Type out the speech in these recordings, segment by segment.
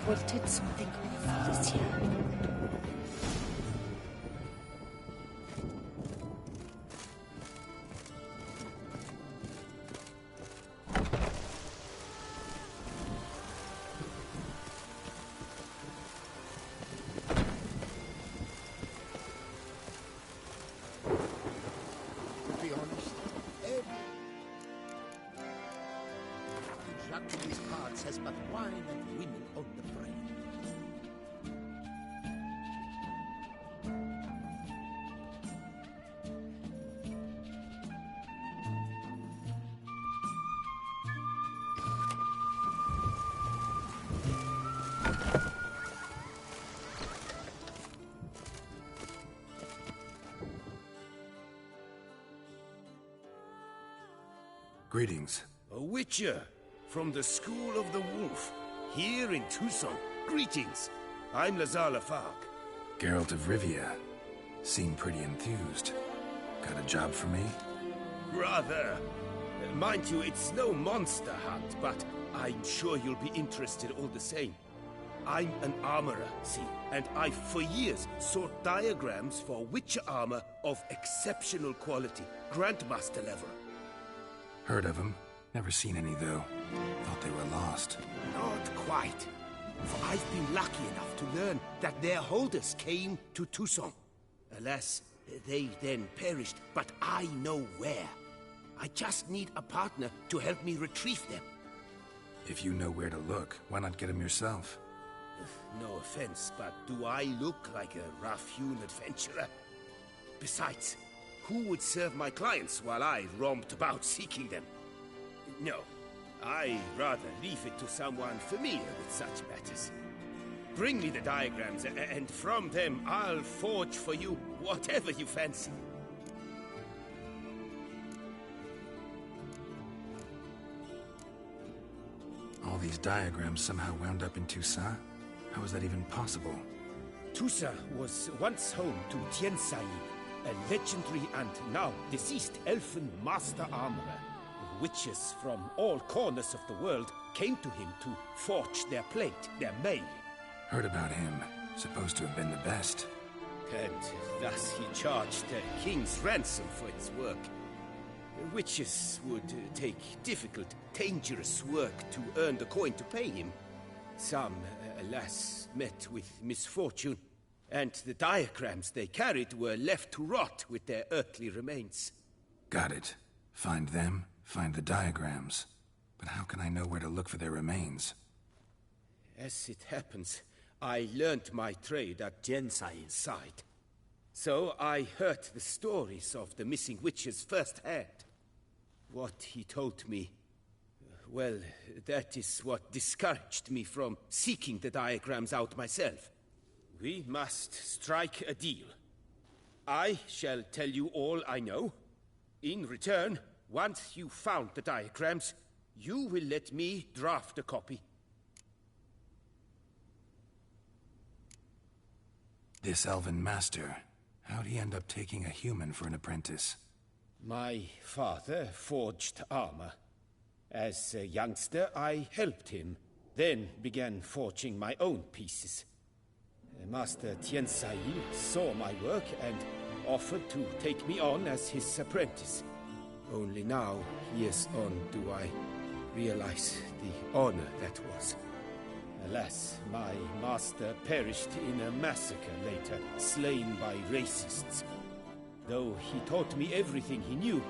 wanted something awful this year. To be honest, every Jacques in these parts has but wine and women on the brain. Greetings. A witcher from the School of the Wolf, here in Tucson. Greetings. I'm Lazar Lafargue. Geralt of Rivia. Seem pretty enthused. Got a job for me? Rather. Mind you, it's no monster hunt, but I'm sure you'll be interested all the same. I'm an armorer, see, and I've for years sought diagrams for witcher armor of exceptional quality, Grandmaster level. Heard of them. Never seen any, though. Thought they were lost. Not quite. For I've been lucky enough to learn that their holders came to Tucson. Alas, they then perished, but I know where. I just need a partner to help me retrieve them. If you know where to look, why not get them yourself? No offense, but do I look like a rough-hewn adventurer? Besides, who would serve my clients while I romped about seeking them? No, I'd rather leave it to someone familiar with such matters. Bring me the diagrams, and from them I'll forge for you whatever you fancy. All these diagrams somehow wound up in Toussaint? How is that even possible? Toussaint was once home to Tiansayi, a legendary and now deceased elfin master armorer. Witches from all corners of the world came to him to forge their plate, their mail. Heard about him. Supposed to have been the best. And thus he charged a king's ransom for his work. Witches would take difficult, dangerous work to earn the coin to pay him. Some, alas, met with misfortune, and the diagrams they carried were left to rot with their earthly remains. Got it. Find them, find the diagrams. But how can I know where to look for their remains? As it happens, I learned my trade at Tiansai's side. So I heard the stories of the missing witches firsthand. What he told me, well, that is what discouraged me from seeking the diagrams out myself. We must strike a deal. I shall tell you all I know. In return, once you've found the diagrams, you will let me draft a copy. This elven master, how'd he end up taking a human for an apprentice? My father forged armor. As a youngster, I helped him, then began forging my own pieces. Master Tiansai saw my work and offered to take me on as his apprentice. Only now, years on, do I realize the honor that was. Alas, my master perished in a massacre later, slain by racists. Though he taught me everything he knew,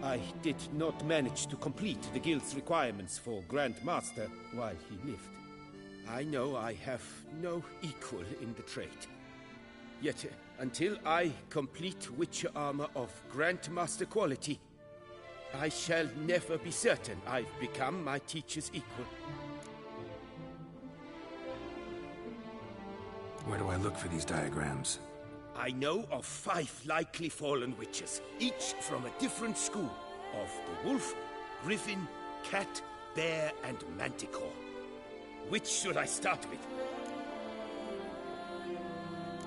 I did not manage to complete the guild's requirements for Grand Master while he lived. I know I have no equal in the trade. Yet, until I complete Witcher armor of Grandmaster quality, I shall never be certain I've become my teacher's equal. Where do I look for these diagrams? I know of 5 likely fallen witches, each from a different school of the wolf, griffin, cat, bear, and manticore. Which should I start with?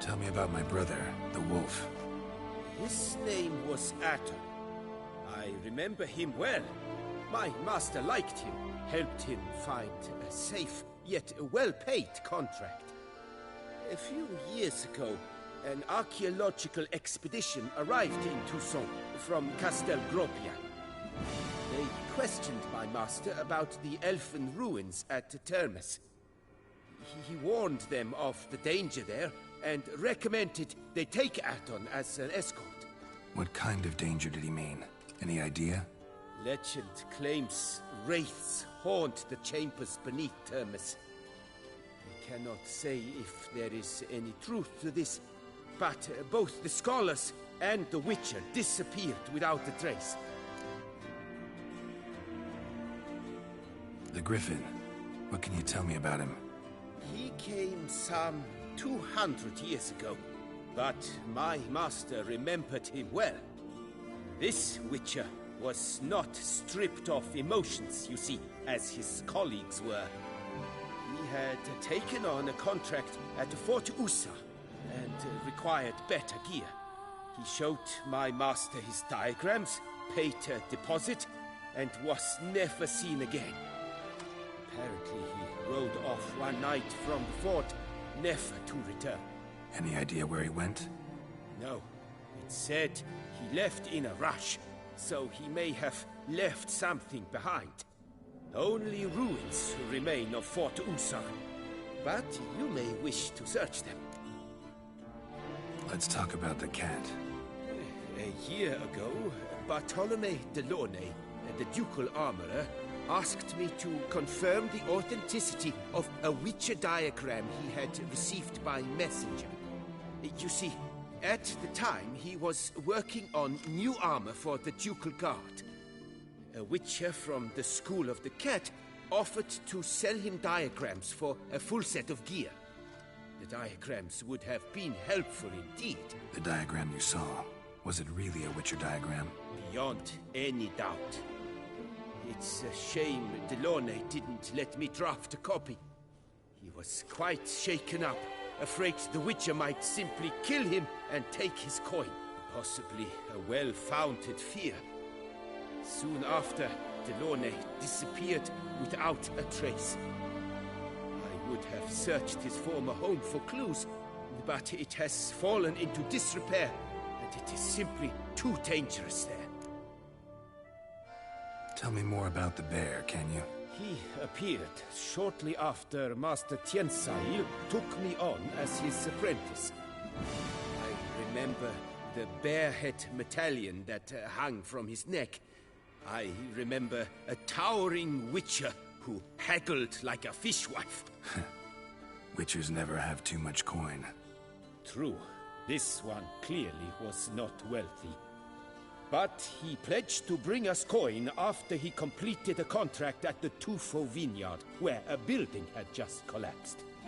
Tell me about my brother, the wolf. His name was Atom. I remember him well. My master liked him, helped him find a safe, yet a well-paid contract. A few years ago, an archaeological expedition arrived in Toussaint from Castel Gropia. They questioned my master about the elfin ruins at Termes. He warned them of the danger there and recommended they take Aton as an escort. What kind of danger did he mean? Any idea? Legend claims wraiths haunt the chambers beneath Termes. I cannot say if there is any truth to this, but both the scholars and the Witcher disappeared without a trace. The Griffin. What can you tell me about him? He came some 200 years ago, but my master remembered him well. This Witcher was not stripped of emotions, you see, as his colleagues were. He had taken on a contract at Fort Usa and required better gear. He showed my master his diagrams, paid a deposit, and was never seen again. Apparently he rode off one night from the fort, never to return. Any idea where he went? No. It said he left in a rush, so he may have left something behind. Only ruins remain of Fort Usa, but you may wish to search them. Let's talk about the cat. A year ago, Bartolome de Launay, the ducal armorer, asked me to confirm the authenticity of a Witcher diagram he had received by messenger. You see, at the time he was working on new armor for the ducal guard. A Witcher from the School of the Cat offered to sell him diagrams for a full set of gear. The diagrams would have been helpful indeed. The diagram you saw, was it really a Witcher diagram? Beyond any doubt. It's a shame Delaunay didn't let me draft a copy. He was quite shaken up, afraid the Witcher might simply kill him and take his coin. Possibly a well-founded fear. Soon after, Delaunay disappeared without a trace. I would have searched his former home for clues, but it has fallen into disrepair, and it is simply too dangerous there. Tell me more about the bear, can you? He appeared shortly after Master Tiensail took me on as his apprentice. I remember the bear-head medallion that hung from his neck. I remember a towering Witcher who haggled like a fishwife. Witchers never have too much coin. True, this one clearly was not wealthy. But he pledged to bring us coin after he completed a contract at the Tufo vineyard, where a building had just collapsed.